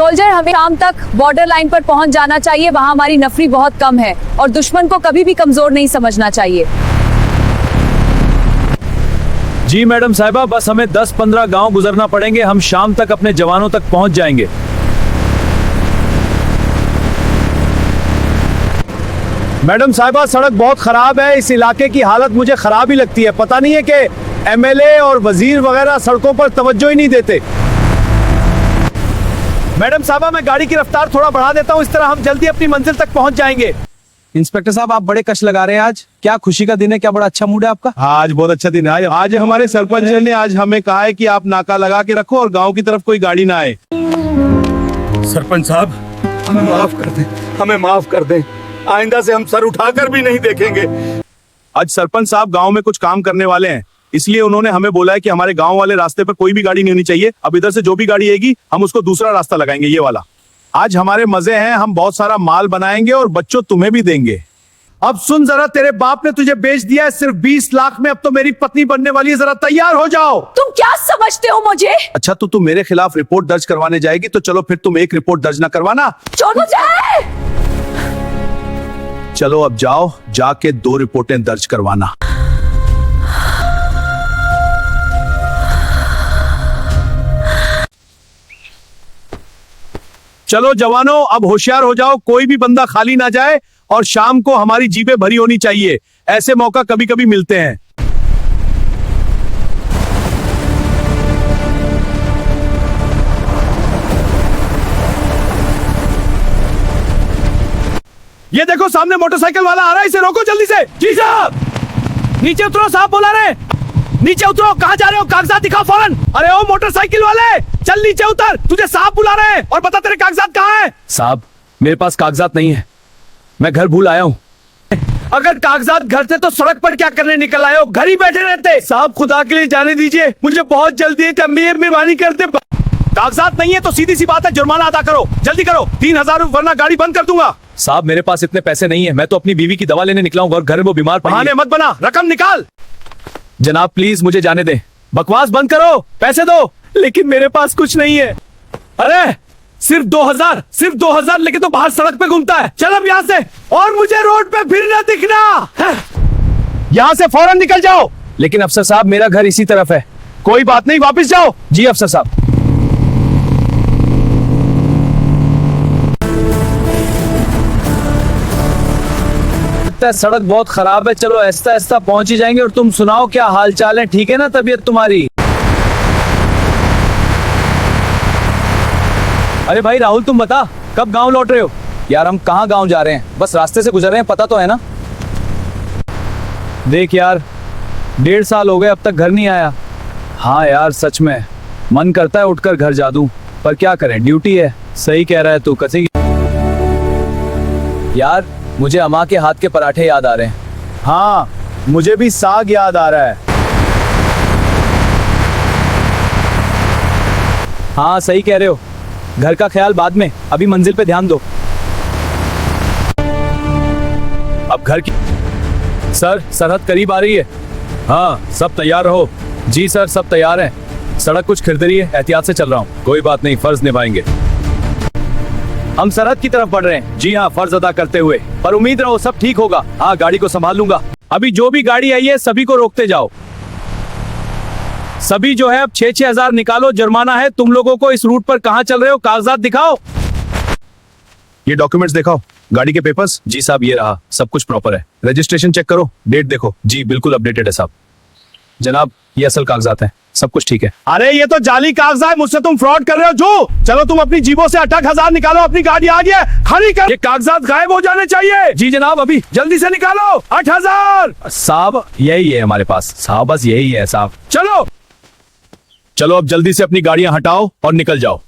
Soldier, हमें शाम तक बॉर्डर लाइन पर पहुंच जाना चाहिए। वहां हमारी नफरी बहुत कम है और दुश्मन को कभी भी कमजोर नहीं समझना चाहिए। जी मैडम साहिबा, बस हमें 10-15 गांव गुजरना पड़ेंगे। हम शाम तक अपने जवानों तक पहुंच जाएंगे। मैडम साहिबा, सड़क बहुत खराब है। इस इलाके की हालत मुझे खराब ही लगती है। पता नहीं है कि एमएलए और वजीर वगैरह सड़कों पर तवज्जो ही नहीं देते। मैडम साहिबा, मैं गाड़ी की रफ्तार थोड़ा बढ़ा देता हूँ, इस तरह हम जल्दी अपनी मंजिल तक पहुंच जाएंगे। इंस्पेक्टर साहब, आप बड़े कष्ट लगा रहे हैं आज। क्या खुशी का दिन है? क्या बड़ा अच्छा मूड है आपका? हाँ, आज बहुत अच्छा दिन है। आज हमारे सरपंच ने आज हमें कहा है कि आप नाका लगा के रखो और गांव की तरफ कोई गाड़ी ना आए। सरपंच साहब, हमें माफ कर दें, हमें माफ कर दें। आइंदा से हम सर उठाकर भी नहीं देखेंगे। आज सरपंच साहब गांव में कुछ काम करने वाले हैं, इसलिए उन्होंने हमें बोला है कि हमारे गांव वाले रास्ते पर कोई भी गाड़ी नहीं होनी चाहिए। अब इधर से जो भी गाड़ी आएगी हम उसको दूसरा रास्ता लगाएंगे, ये वाला। आज हमारे मजे हैं, हम बहुत सारा माल बनाएंगे और बच्चों तुम्हें भी देंगे। अब सुन जरा, तेरे बाप ने तुझे बेच दिया है सिर्फ 20 लाख में। अब तो मेरी पत्नी बनने वाली है, जरा तैयार हो जाओ। तुम क्या समझते हो मुझे? अच्छा, तो तुम मेरे खिलाफ रिपोर्ट दर्ज करवाने जाएगी तो चलो फिर तुम एक रिपोर्ट दर्ज ना करवाना। छोड़ मुझे। चलो अब जाओ, जाके 2 रिपोर्टें दर्ज करवाना। चलो जवानों, अब होशियार हो जाओ, कोई भी बंदा खाली ना जाए और शाम को हमारी जीपें भरी होनी चाहिए। ऐसे मौका कभी कभी मिलते हैं। ये देखो, सामने मोटरसाइकिल वाला आ रहा है, इसे रोको जल्दी से। जी साहब। नीचे उतरो, साहब बुला रहे हैं। नीचे उतरो, कहां जा रहे हो? कागजात दिखाओ फौरन। अरे ओ मोटरसाइकिल वाले, चल नीचे उतर, तुझे साहब बुला रहे हैं। और बता, तेरे कागजात कहां हैं? साहब, मेरे पास कागजात नहीं है, मैं घर भूल आया हूँ। अगर कागजात घर थे तो सड़क पर क्या करने निकल आए हो? घर ही बैठे रहते। साहब, खुदा के लिए जाने दीजिए, मुझे बहुत जल्दी है, मेहरबानी करते। कागजात नहीं है तो सीधी सी बात है, जुर्माना अदा करो, जल्दी करो। 3000 वरना गाड़ी बंद कर दूंगा। साहब, मेरे पास इतने पैसे नहीं है, मैं तो अपनी बीवी की दवा लेने निकला हूँ और घर में वो बीमार पड़ी है। बहाने मत बना, रकम निकाल। जनाब प्लीज मुझे जाने दें। बकवास बंद करो, पैसे दो। लेकिन मेरे पास कुछ नहीं है। अरे सिर्फ 2000 लेके तो बाहर सड़क पे घूमता है। चल अब यहाँ से, और मुझे रोड पे फिर न दिखना। यहाँ से फौरन निकल जाओ। लेकिन अफसर साहब, मेरा घर इसी तरफ है। कोई बात नहीं, वापस जाओ। जी अफसर साहब। सड़क बहुत खराब है, चलो ऐसा ऐसा पहुंच ही जाएंगे। और तुम सुनाओ, क्या हाल चाल है? ठीक है ना तबीयत तुम्हारी? अरे भाई राहुल, तुम बता, कब गांव लौट रहे हो? यार हम कहाँ गांव जा रहे हैं, बस रास्ते से गुजर रहे हैं, पता तो है ना। देख यार, 1.5 साल हो गए, अब तक घर नहीं आया। हाँ यार, सच में मन करता है उठकर घर जा दूं, पर क्या करें, ड्यूटी है। सही कह रहा है तू, कसी। यार मुझे अम्मा के हाथ के पराठे याद आ रहे हैं। हाँ, मुझे भी साग याद आ रहा है। हाँ सही कह रहे हो, घर का ख्याल बाद में, अभी मंजिल पे ध्यान दो। अब घर की सर, सरहद करीब आ रही है। हाँ सब तैयार रहो। जी सर, सब तैयार हैं। सड़क कुछ खिरदरी है, एहतियात से चल रहा हूँ। कोई बात नहीं, फर्ज निभाएंगे। हम सरहद की तरफ बढ़ रहे हैं। जी हाँ, फर्ज अदा करते हुए, पर उम्मीद रहो सब ठीक होगा। हाँ, गाड़ी को संभाल लूंगा। अभी जो भी गाड़ी आई है सभी को रोकते जाओ। सभी जो है अब 6-6 हजार निकालो, जुर्माना है तुम लोगों को। इस रूट पर कहाँ चल रहे हो? कागजात दिखाओ। ये डॉक्यूमेंट्स दिखाओ, गाड़ी के पेपर्स। जी साहब, ये रहा, सब कुछ प्रॉपर है। रजिस्ट्रेशन चेक करो, डेट देखो। जी बिल्कुल अपडेटेड है साहब। जनाब ये असल कागजात हैं, सब कुछ ठीक है। अरे ये तो जाली कागजात है, मुझसे तुम फ्रॉड कर रहे हो। जो चलो तुम अपनी जेबों से 8,000 निकालो, अपनी गाड़ी आ गया, खड़ी कर। ये कागजात गायब हो जाने चाहिए। जी जनाब, अभी जल्दी से निकालो। 8,000 साहब, यही है हमारे पास साहब, बस यही है साहब। चलो चलो अब जल्दी से अपनी गाड़ियां हटाओ और निकल जाओ।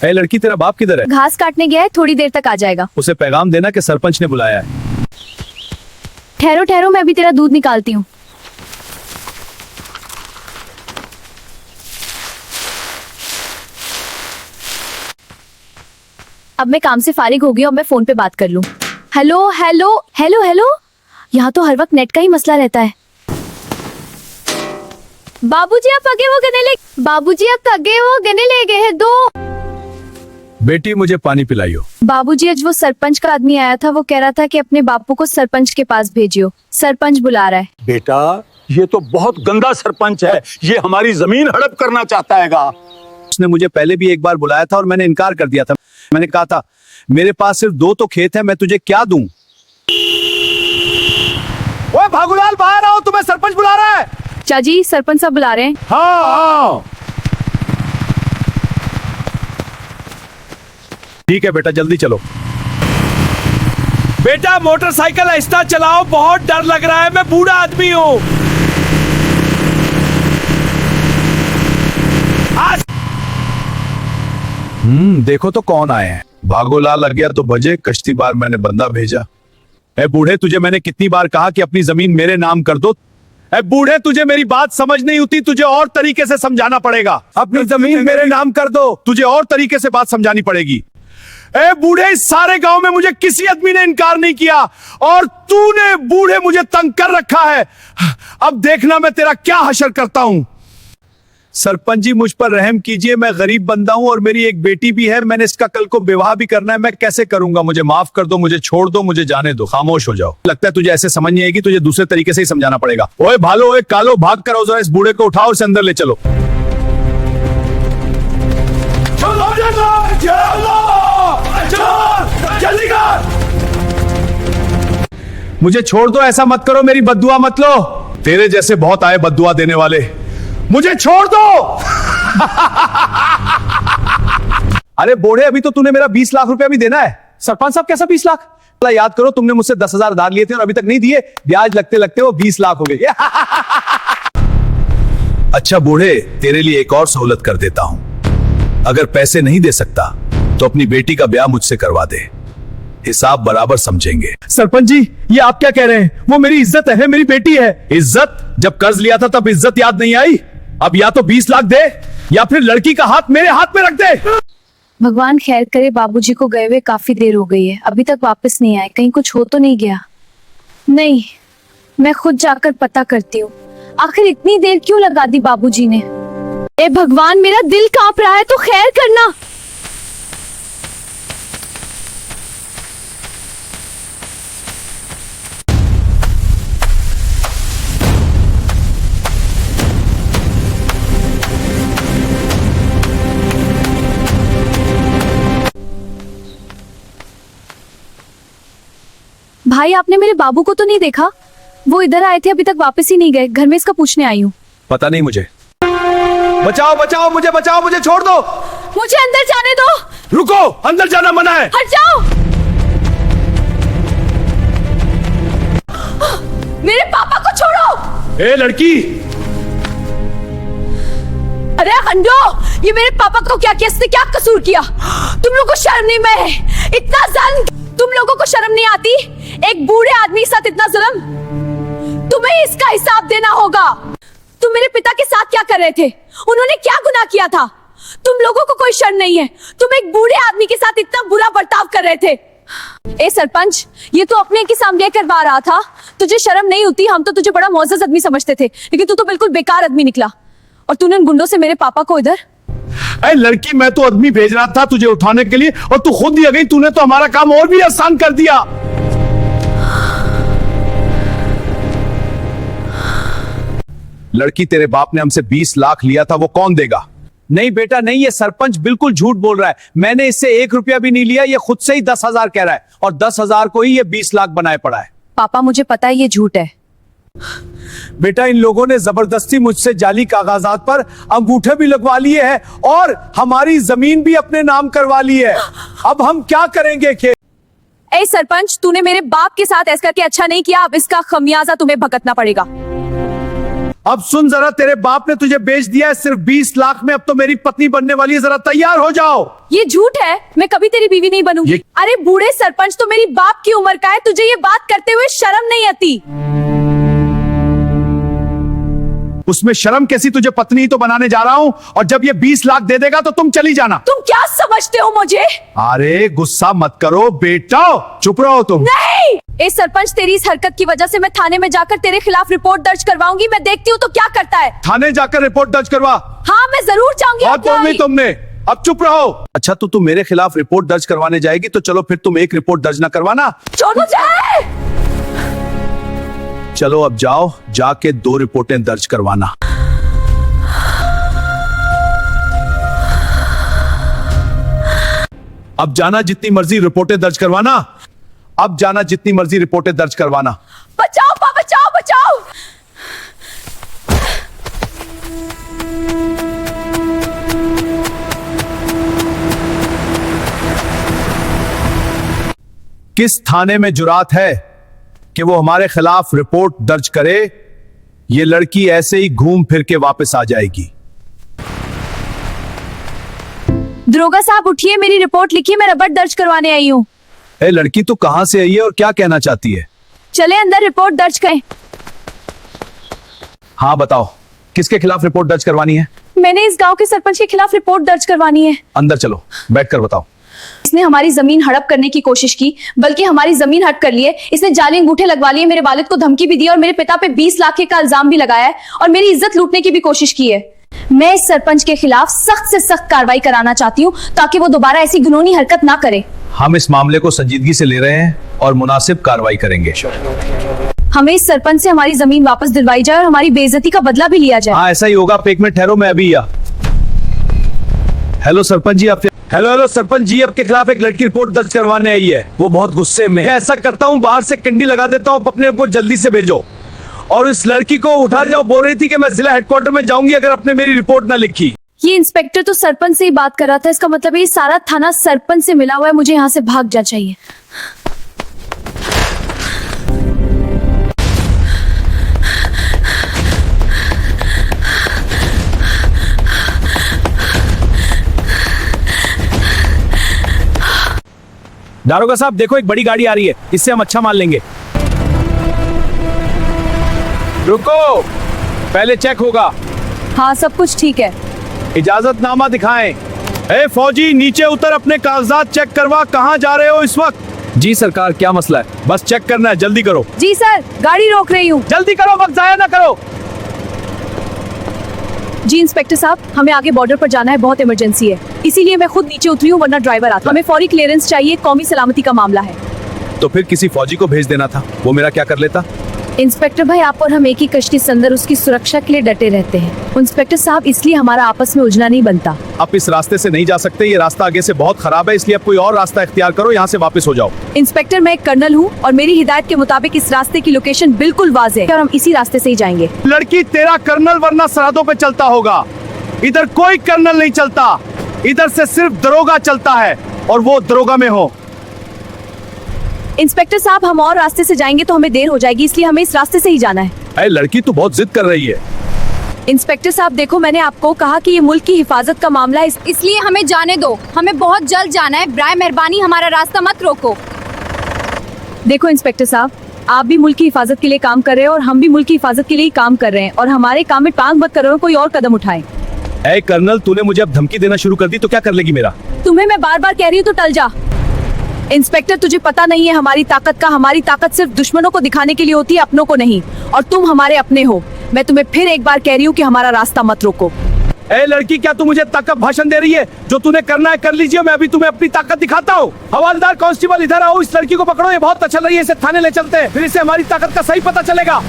ए लड़की, तेरा बाप किधर है? घास काटने गया है, थोड़ी देर तक आ जाएगा। उसे पैगाम देना कि सरपंच ने बुलाया है। ठहरो ठहरो, मैं भी तेरा दूध निकालती हूँ। अब मैं काम से फारिग हो गई और मैं फोन पे बात कर लूं। हेलो हेलो हेलो हेलो, यहाँ तो हर वक्त नेट का ही मसला रहता है। बाबूजी आप आगे वो गने ले गए हैं। दो बेटी मुझे पानी पिलाइयो। बाबूजी आज वो सरपंच का आदमी आया था, वो कह रहा था कि अपने बापू को सरपंच के पास भेजियो, सरपंच बुला रहा है। बेटा ये तो बहुत गंदा सरपंच है, ये हमारी जमीन हड़प करना चाहता हैगा। उसने मुझे पहले भी एक बार बुलाया था और मैंने इनकार कर दिया था। मैंने कहा था मेरे पास सिर्फ 2 तो खेत है, मैं तुझे क्या दूं। ओए भागुलाल बाहर आओ, तुम्हें सरपंच बुला रहा है। चाची सरपंच साहब बुला रहे हैं। हाँ ठीक है बेटा, जल्दी चलो। बेटा मोटरसाइकिल आहिस्ता चलाओ, बहुत डर लग रहा है, मैं बूढ़ा आदमी हूं। देखो तो कौन आए हैं। भागोलाल लग गया तो बजे, कश्ती बार मैंने बंदा भेजा। ए बूढ़े, तुझे मैंने कितनी बार कहा कि अपनी जमीन मेरे नाम कर दो। ए बूढ़े, तुझे मेरी बात समझ नहीं होती, तुझे और तरीके से समझाना पड़ेगा। अपनी जमीन मेरे नाम कर दो, तुझे और तरीके से बात समझानी पड़ेगी। ए बूढ़े, इस सारे गांव में मुझे किसी आदमी ने इनकार नहीं किया और तूने बूढ़े मुझे तंग कर रखा है। अब देखना मैं तेरा क्या हशर करता हूं। सरपंच जी मुझ पर रहम कीजिए, मैं गरीब बंदा हूं और मेरी एक बेटी भी है, मैंने इसका कल को विवाह भी करना है, मैं कैसे करूंगा। मुझे माफ कर दो, मुझे छोड़ दो, मुझे जाने दो, खामोश हो जाओ। लगता है तुझे ऐसे समझ नहीं आएगी, तुझे दूसरे तरीके से ही समझाना पड़ेगा। ओए भालो, ओए कालो, भाग कर आओ, जरा इस बूढ़े को उठाओ, इसे अंदर ले चलो। जल्दी कर। मुझे छोड़ दो, ऐसा मत करो, मेरी बद्दुआ मत लो। तेरे जैसे बहुत आए बद्दुआ देने वाले, मुझे छोड़ दो। अरे बूढ़े, अभी तो तूने मेरा 20 लाख रुपया भी देना है। सरपंच साहब कैसा 20 लाख? याद करो, तुमने मुझसे 10,000 उधार लिए थे और अभी तक नहीं दिए, ब्याज लगते लगते वो 20 लाख हो गए। अच्छा बूढ़े, तेरे लिए एक और सहूलत कर देता हूं। अगर पैसे नहीं दे सकता तो अपनी बेटी का ब्याह मुझसे करवा दे, हिसाब बराबर समझेंगे। सरपंच जी, ये आप क्या कह रहे हैं? वो मेरी इज्जत है, मेरी बेटी है। इज्जत? जब कर्ज लिया था तब इज्जत याद नहीं आई? अब या तो 20 लाख दे या फिर लड़की का हाथ मेरे हाथ में रख दे। भगवान खैर करे, बाबूजी को गए हुए काफी देर हो गई है, अभी तक वापस नहीं आए, कहीं कुछ हो तो नहीं गया। नहीं, मैं खुद जाकर पता करती हूँ, आखिर इतनी देर क्यों लगा दी बाबूजी ने। ए भगवान, मेरा दिल कांप रहा है, तो खैर करना। भाई, आपने मेरे बाबू को तो नहीं देखा? वो इधर आए थे, अभी तक वापस ही नहीं गए। घर में इसका पूछने आई हूँ। पता नहीं मुझे। बचाओ बचाओ, मुझे बचाओ, मुझे छोड़ दो। मुझे अंदर जाने दो। रुको, अंदर जाना मना है। हट जाओ। मेरे पापा को छोड़ो। ए लड़की। अरे अंडो, ये मेरे पापा को क्या किया? इसने क्या कसूर किया? तुम लोगों को शर्म नहीं? मैं इतना जान, तुम लोगों को शर्म नहीं आती? एक बूढ़े आदमी के साथ इतना जुल्म, तुम्हें इसका हिसाब देना होगा। तुम मेरे पिता के साथ क्या कर रहे थे? उन्होंने क्या गुनाह किया था? तुम लोगों को कोई शर्म नहीं है? तुम एक बूढ़े आदमी के साथ इतना बुरा बर्ताव कर रहे थे। ए सरपंच, ये तो अपने के सामने करवा रहा था, तुझे शर्म नहीं होती? हम तो तुझे बड़ा मोअज़्ज़ज़ आदमी समझते थे, लेकिन तू तो बिल्कुल बेकार आदमी निकला। और तूने उन गुंडों से मेरे पापा को इधर। ए लड़की, मैं तो आदमी भेज रहा था तुझे उठाने के लिए और तू खुद ही आ गई। तूने तो हमारा काम और भी आसान कर दिया। लड़की, तेरे बाप ने हमसे 20 लाख लिया था, वो कौन देगा? नहीं बेटा नहीं, ये सरपंच बिल्कुल झूठ बोल रहा है। मैंने इससे 1 रुपया भी नहीं लिया, ये खुद से ही 10,000 कह रहा है और 10,000 को ही ये 20 लाख बनाए पड़ा है। पापा, मुझे पता है ये झूठ है। बेटा, इन लोगों ने जबरदस्ती मुझसे जाली कागजात पर अंगूठे भी लगवा लिए हैं और हमारी जमीन भी अपने नाम करवा ली है। अब हम क्या करेंगे? ए सरपंच, तूने मेरे बाप के साथ ऐसा करके अच्छा नहीं किया, अब इसका खमियाजा तुम्हें भुगतना पड़ेगा। अब सुन जरा, तेरे बाप ने तुझे बेच दिया है सिर्फ 20 लाख में, अब तो मेरी पत्नी बनने वाली है, जरा तैयार हो जाओ। ये झूठ है, मैं कभी तेरी बीवी नहीं बनूंगी। अरे बूढ़े सरपंच, तो मेरी बाप की उम्र का है, तुझे ये बात करते हुए शर्म नहीं आती? उसमें शर्म कैसी, तुझे पत्नी ही तो बनाने जा रहा हूं, और जब ये 20 लाख दे देगा तो तुम चली जाना। तुम क्या समझते हो मुझे? अरे गुस्सा मत करो बेटा, चुप रहो तुम। नहीं, ए सरपंच, तेरी इस हरकत की वजह से मैं थाने में जाकर तेरे खिलाफ रिपोर्ट दर्ज करवाऊंगी। मैं देखती हूँ तो क्या करता है। थाने जाकर रिपोर्ट दर्ज करवा। हाँ, मैं जरूर जाऊंगी। बहुत बोल दी तुमने, अब चुप रहो। अच्छा, तो तुम मेरे खिलाफ रिपोर्ट दर्ज करवाने जाएगी तो चलो फिर तुम एक रिपोर्ट दर्ज ना करवाना। छोड़ मुझे। चलो अब जाओ, जाके 2 रिपोर्टें दर्ज करवाना। अब जाना जितनी मर्जी रिपोर्टें दर्ज करवाना। अब जाना जितनी मर्जी रिपोर्टें दर्ज करवाना। बचाओ पापा, बचाओ बचाओ। किस थाने में जुरात है कि वो हमारे खिलाफ रिपोर्ट दर्ज करे? ये लड़की ऐसे ही घूम फिर के वापस आ जाएगी। दरोगा साहब उठिए, मेरी रिपोर्ट लिखिए, मैं रबर दर्ज करवाने आई हूँ। ए लड़की, तू कहां से आई है और क्या कहना चाहती है? चले अंदर, रिपोर्ट दर्ज करें। हाँ बताओ, किसके खिलाफ रिपोर्ट दर्ज करवानी है? मैंने इस गांव के सरपंच के खिलाफ रिपोर्ट दर्ज करवानी है। अंदर चलो, बैठकर बताओ। इसने हमारी जमीन हड़प करने की कोशिश की, बल्कि हमारी जमीन हड़प कर ली है। इसने जाली अंगूठे लगवा लिए, मेरे वालिद को धमकी भी दी और मेरे पिता पे 20 लाख का इल्जाम भी लगाया है और मेरी इज्जत लूटने की भी कोशिश की है। मैं इस सरपंच के खिलाफ सख्त से सख्त कार्रवाई कराना चाहती हूँ ताकि वो दोबारा ऐसी घिनौनी हरकत ना करे। हम इस मामले को संजीदगी से ले रहे हैं और मुनासिब कार्रवाई करेंगे। हमें इस सरपंच से हमारी जमीन वापस दिलवाई जाए और हमारी बेइज्जती का बदला भी लिया जाए। हाँ ऐसा ही होगा, आप 1 मिनट ठहरो, मैं अभी या। हेलो सरपंच जी, आपके हेलो सरपंच जी, आपके खिलाफ एक लड़की रिपोर्ट दर्ज करवाने आई है। वो बहुत गुस्से में है। ऐसा करता हूँ, बाहर से कंडी लगा देता हूँ, अपने को जल्दी से भेजो। और इस लड़की को उठा जाओ, बोल रही थी कि मैं जिला हेडक्वार्टर में जाऊंगी अगर आपने मेरी रिपोर्ट ना लिखी। ये इंस्पेक्टर तो सरपंच से ही बात कर रहा था, इसका मतलब ये सारा थाना सरपंच से मिला हुआ है। मुझे यहाँ से भाग जाना चाहिए। दारोगा साहब देखो, एक बड़ी गाड़ी आ रही है, इससे हम अच्छा माल लेंगे। रुको, पहले चेक होगा। हाँ, सब कुछ ठीक है। इजाजतनामा दिखाएं। ए फौजी, नीचे उतर, अपने कागजात चेक करवा। कहाँ जा रहे हो इस वक्त? जी सरकार, क्या मसला है? बस चेक करना है, जल्दी करो। जी सर, गाड़ी रोक रही हूँ। जल्दी करो, वक्त जाया ना करो। जी इंस्पेक्टर साहब, हमें आगे बॉर्डर पर जाना है, बहुत इमरजेंसी है, इसीलिए मैं खुद नीचे उतरी हूँ, वरना ड्राइवर आता। हमें फौरी क्लियरेंस चाहिए, कौमी सलामती का मामला है। तो फिर किसी फौजी को भेज देना था, वो मेरा क्या कर लेता? इंस्पेक्टर भाई, आप और हम एक ही कश्ती के अंदर उसकी सुरक्षा के लिए डटे रहते हैं। इंस्पेक्टर साहब, इसलिए हमारा आपस में उलझना नहीं बनता। आप इस रास्ते से नहीं जा सकते, ये रास्ता आगे से बहुत खराब है, इसलिए आप कोई और रास्ता इख्तियार करो, यहाँ से वापस हो जाओ। इंस्पेक्टर, मैं एक कर्नल हूँ और मेरी हिदायत के मुताबिक इस रास्ते की लोकेशन बिल्कुल वाज़ेह है और हम इसी रास्ते से ही जाएंगे। लड़की, तेरा कर्नल वरना सरहदों पे चलता होगा, इधर कोई कर्नल नहीं चलता, इधर से सिर्फ दरोगा चलता है, और वो दरोगा में हो। इंस्पेक्टर साहब, हम और रास्ते से जाएंगे तो हमें देर हो जाएगी, इसलिए हमें इस रास्ते से ही जाना है। अरे लड़की, तू बहुत जिद कर रही है। इंस्पेक्टर साहब देखो, मैंने आपको कहा कि ये मुल्क की हिफाजत का मामला है, इसलिए हमें जाने दो। हमें बहुत जल्द जाना है, बराए मेहरबानी हमारा रास्ता मत रोको। देखो इंस्पेक्टर साहब, आप भी मुल्क की हिफाजत के लिए काम कर रहे हो और हम भी मुल्क की हिफाजत के लिए काम कर रहे हैं, और हमारे काम में टांग मत करो, कोई और कदम उठाए। ए कर्नल, तूने मुझे अब धमकी देना शुरू कर दी तो क्या कर लेगी मेरा? तुम्हें मैं बार बार कह रही हूँ तो टल जा। इंस्पेक्टर, तुझे पता नहीं है हमारी ताकत का। हमारी ताकत सिर्फ दुश्मनों को दिखाने के लिए होती है, अपनों को नहीं, और तुम हमारे अपने हो। मैं तुम्हें फिर एक बार कह रही हूँ कि हमारा रास्ता मत रोको। ए लड़की, क्या तू मुझे ताकत भाषण दे रही है? जो तूने करना है कर लीजिए, मैं अभी तुम्हें अपनी ताकत दिखाता हूँ। हवलदार कांस्टेबल, इधर आओ, इस लड़की को पकड़ो, ये बहुत अच्छा रही है, इसे थाने ले चलते हैं, फिर इसे हमारी ताकत का सही पता चलेगा।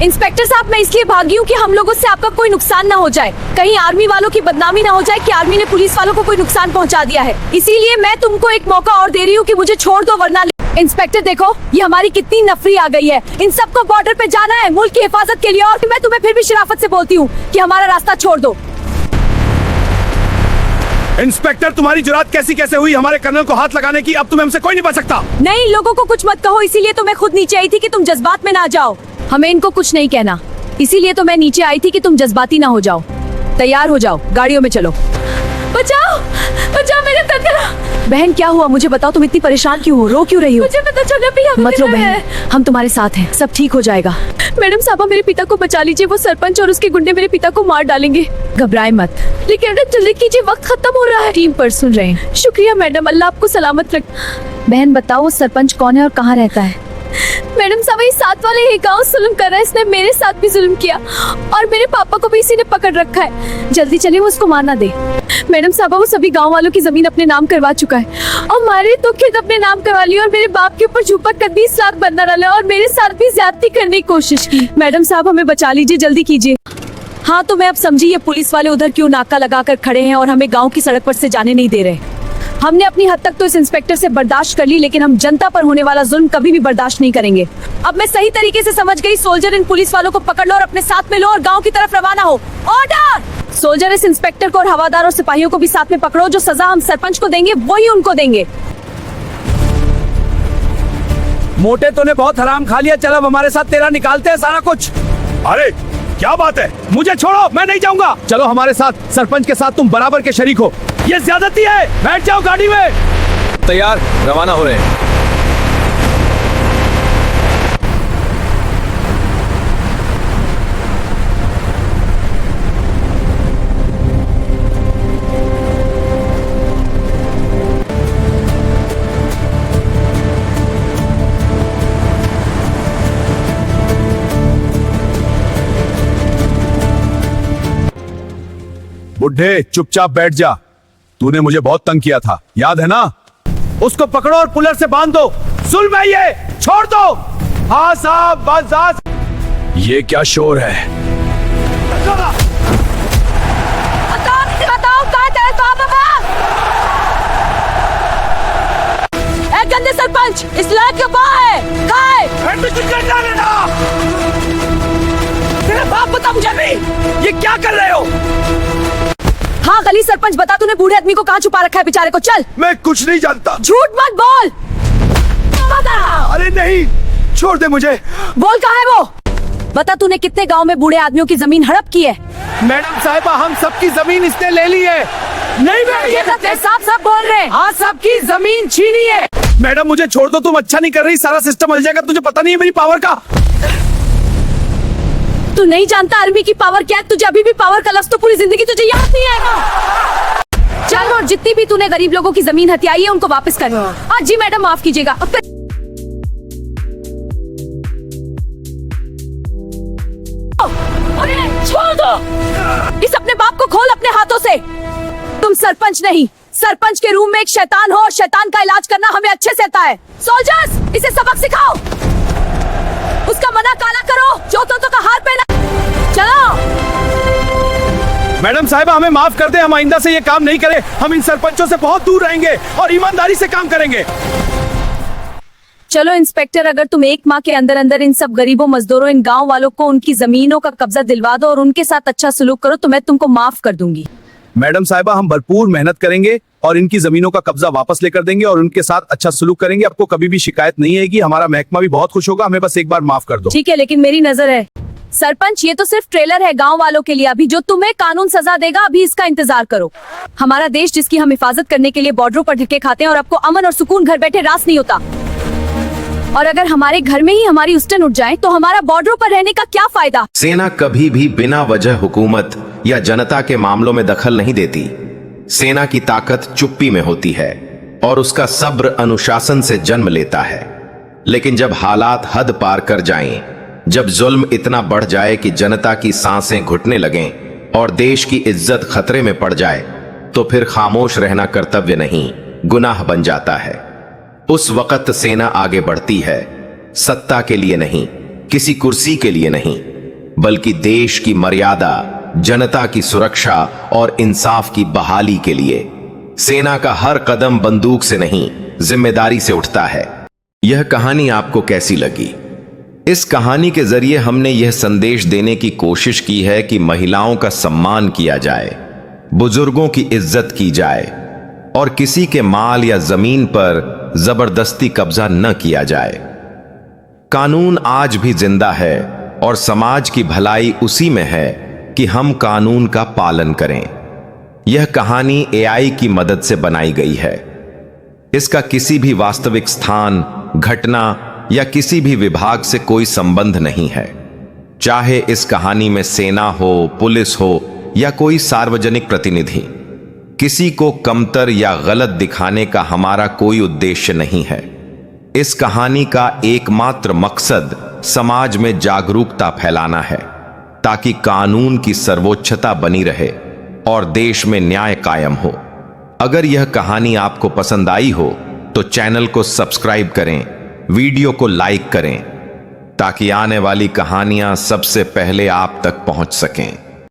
इंस्पेक्टर साहब, मैं इसलिए भागी हूँ कि हम लोगों से आपका कोई नुकसान ना हो जाए, कहीं आर्मी वालों की बदनामी ना हो जाए कि आर्मी ने पुलिस वालों को कोई नुकसान पहुँचा दिया है। इसीलिए मैं तुमको एक मौका और दे रही हूँ कि मुझे छोड़ दो, वरना। इंस्पेक्टर देखो, ये हमारी कितनी नफरी आ गई है। इन सबको बॉर्डर पे जाना है मुल्क की हिफाजत के लिए, और मैं तुम्हें फिर भी शराफत से बोलती हूँ कि हमारा रास्ता छोड़ दो। इंस्पेक्टर, तुम्हारी जुरात कैसी कैसे हुई हमारे कर्नल को हाथ लगाने की? अब तुम्हें हमसे कोई नहीं बच सकता। नहीं, लोगों को कुछ मत कहो, इसीलिए तो मैं खुद नीचे आई थी कि तुम जज्बात में ना जाओ। हमें इनको कुछ नहीं कहना, इसीलिए तो मैं नीचे आई थी कि तुम जज्बाती ना हो जाओ। तैयार हो जाओ, गाड़ियों में चलो। बचाओ, बचाओ मेरे तनखा। बहन, क्या हुआ मुझे बताओ, तुम इतनी परेशान क्यों हो, रो क्यों रही हो? मुझे पता चला भी, मत रो बहन, हम तुम्हारे साथ हैं, सब ठीक हो जाएगा। मैडम साहबा मेरे पिता को बचा लीजिए, वो सरपंच और उसके गुंडे मेरे पिता को मार डालेंगे। घबराए मत, लेकिन अगर जल्दी कीजिए, वक्त खत्म हो रहा है। टीम पर सुन रहे हैं। शुक्रिया मैडम, अल्लाह आपको सलामत रख। बहन बताओ वो सरपंच कौन है और कहाँ रहता है? मैडम साहब ये साथ वाले ही गांव जुल्म कर रहा है, इसने मेरे साथ भी जुल्म किया और मेरे पापा को भी इसी ने पकड़ रखा है। जल्दी चलिए, वो उसको मारना दे। मैडम साहब वो सभी गांव वालों की जमीन अपने नाम करवा चुका है और हमारे तो खेत अपने नाम करवा लिया और मेरे बाप के ऊपर झूठा कर 20 लाख बनना डाला और मेरे साथ भी ज्यादती करने की कोशिश की। मैडम साहब हमें बचा लीजिए, जल्दी कीजिए। हाँ तो मैं अब समझी ये पुलिस वाले उधर क्यों नाका लगा कर खड़े हैं और हमें गाँव की सड़क पर से जाने नहीं दे रहे। हमने अपनी हद तक तो इस इंस्पेक्टर से बर्दाश्त कर ली, लेकिन हम जनता पर होने वाला जुल्म कभी भी बर्दाश्त नहीं करेंगे। अब मैं सही तरीके से समझ गई। सोल्जर इन पुलिस वालों को पकड़ लो और अपने साथ में लो और गांव की तरफ रवाना हो। ऑर्डर! सोल्जर इस इंस्पेक्टर को और हवादार और सिपाहियों को भी साथ में पकड़ो। जो सजा हम सरपंच को देंगे वही उनको देंगे। मोटे तूने बहुत हराम खा लिया, चल अब हमारे साथ तेरा निकालते हैं सारा कुछ। अरे क्या बात है, मुझे छोड़ो, मैं नहीं जाऊंगा। चलो हमारे साथ, सरपंच के साथ तुम बराबर के शरीक हो। ये ज्यादती है, बैठ जाओ गाड़ी में। तैयार, रवाना हो रहे हैं। बुढ़े चुपचाप बैठ जा, तूने मुझे बहुत तंग किया था, याद है ना? उसको पकड़ो और पुलर से बांध दो। जुल्म है ये, छोड़ दो। हाँ साहब, बस बस। ये क्या शोर है? बताओ कहाँ तेरे बाबा? ए गंदे सरपंच, इस लायक के कहाँ है? कहाँ है? एडमिशन कर डाले ना। तेरे बाप बता मुझे भी, ये क्या कर रहे हो? हाँ गली सरपंच बता, तूने बूढ़े आदमी को कहाँ छुपा रखा है? बेचारे को चल। मैं कुछ नहीं जानता। झूठ मत बोल। बता। अरे नहीं, छोड़ दे मुझे। बोल कहाँ है वो? बता तूने कितने गांव में बूढ़े आदमियों की जमीन हड़प की है? मैडम साहिबा हम सबकी जमीन इसने ले ली है। नहीं मैं ये सब बोल रहे हैं। हाँ सबकी जमीन छीनी है। मैडम मुझे छोड़ दो, तुम अच्छा नहीं कर रही, सारा सिस्टम हिल जाएगा। तुझे पता नहीं है मेरी पावर का। तू नहीं जानता आर्मी की पावर क्या है? तुझे अभी भी पावर का लफ्ज तो पूरी जिंदगी तुझे याद नहीं आएगा। चल और जितनी भी तूने गरीब लोगों की जमीन हथियाई है उनको वापस कर। आज जी मैडम माफ कीजिएगा। अरे छोड़ दो, इस अपने बाप को खोल अपने हाथों से। तुम सरपंच नहीं, सरपंच के रूम में एक शैतान हो और शैतान का इलाज करना हमें अच्छे से आता है। सोल्जर्स इसे सबक सिखाओ, उसका मना काला करो, जोतों का हार पहना। चलो मैडम साहिबा हमें माफ कर दे, हम आइंदा से ये काम नहीं करें। हम इन सरपंचों से बहुत दूर रहेंगे और ईमानदारी से काम करेंगे। चलो इंस्पेक्टर, अगर तुम एक माह के अंदर अंदर इन सब गरीबों मजदूरों इन गांव वालों को उनकी जमीनों का कब्जा दिलवा दो और उनके साथ अच्छा सलूक करो तो मैं तुमको माफ कर दूंगी। मैडम साहिबा हम भरपूर मेहनत करेंगे और इनकी जमीनों का कब्जा वापस लेकर देंगे और उनके साथ अच्छा सलूक करेंगे। आपको कभी भी शिकायत नहीं आएगी, हमारा महकमा भी बहुत खुश होगा। हमें बस एक बार माफ कर दो। ठीक है, लेकिन मेरी नजर है सरपंच, ये तो सिर्फ ट्रेलर है गांव वालों के लिए। अभी जो तुम्हें कानून सजा देगा, अभी इसका इंतजार करो। हमारा देश जिसकी हम हिफाजत करने के लिए बॉर्डरों पर ढके खाते हैं और आपको अमन और सुकून घर बैठे रास नहीं होता। और अगर हमारे घर में ही हमारी उस्टन उठ जाए तो हमारा बॉर्डरों पर रहने का क्या फायदा? सेना कभी भी बिना वजह हुकूमत या जनता के मामलों में दखल नहीं देती। सेना की ताकत चुप्पी में होती है और उसका सब्र अनुशासन से जन्म लेता है। लेकिन जब हालात हद पार कर जाएं, जब जुल्म इतना बढ़ जाए कि जनता की सांसें घुटने लगें और देश की इज्जत खतरे में पड़ जाए, तो फिर खामोश रहना कर्तव्य नहीं, गुनाह बन जाता है। उस वक्त सेना आगे बढ़ती है, सत्ता के लिए नहीं, किसी कुर्सी के लिए नहीं, बल्कि देश की मर्यादा, जनता की सुरक्षा और इंसाफ की बहाली के लिए। सेना का हर कदम बंदूक से नहीं, जिम्मेदारी से उठता है। यह कहानी आपको कैसी लगी? इस कहानी के जरिए हमने यह संदेश देने की कोशिश की है कि महिलाओं का सम्मान किया जाए, बुजुर्गों की इज्जत की जाए और किसी के माल या जमीन पर जबरदस्ती कब्जा न किया जाए। कानून आज भी जिंदा है और समाज की भलाई उसी में है कि हम कानून का पालन करें। यह कहानी AI की मदद से बनाई गई है। इसका किसी भी वास्तविक स्थान, घटना या किसी भी विभाग से कोई संबंध नहीं है। चाहे इस कहानी में सेना हो, पुलिस हो या कोई सार्वजनिक प्रतिनिधि। किसी को कमतर या गलत दिखाने का हमारा कोई उद्देश्य नहीं है। इस कहानी का एकमात्र मकसद समाज में जागरूकता फैलाना है, ताकि कानून की सर्वोच्चता बनी रहे और देश में न्याय कायम हो। अगर यह कहानी आपको पसंद आई हो तो चैनल को सब्सक्राइब करें, वीडियो को लाइक करें, ताकि आने वाली कहानियां सबसे पहले आप तक पहुंच सकें।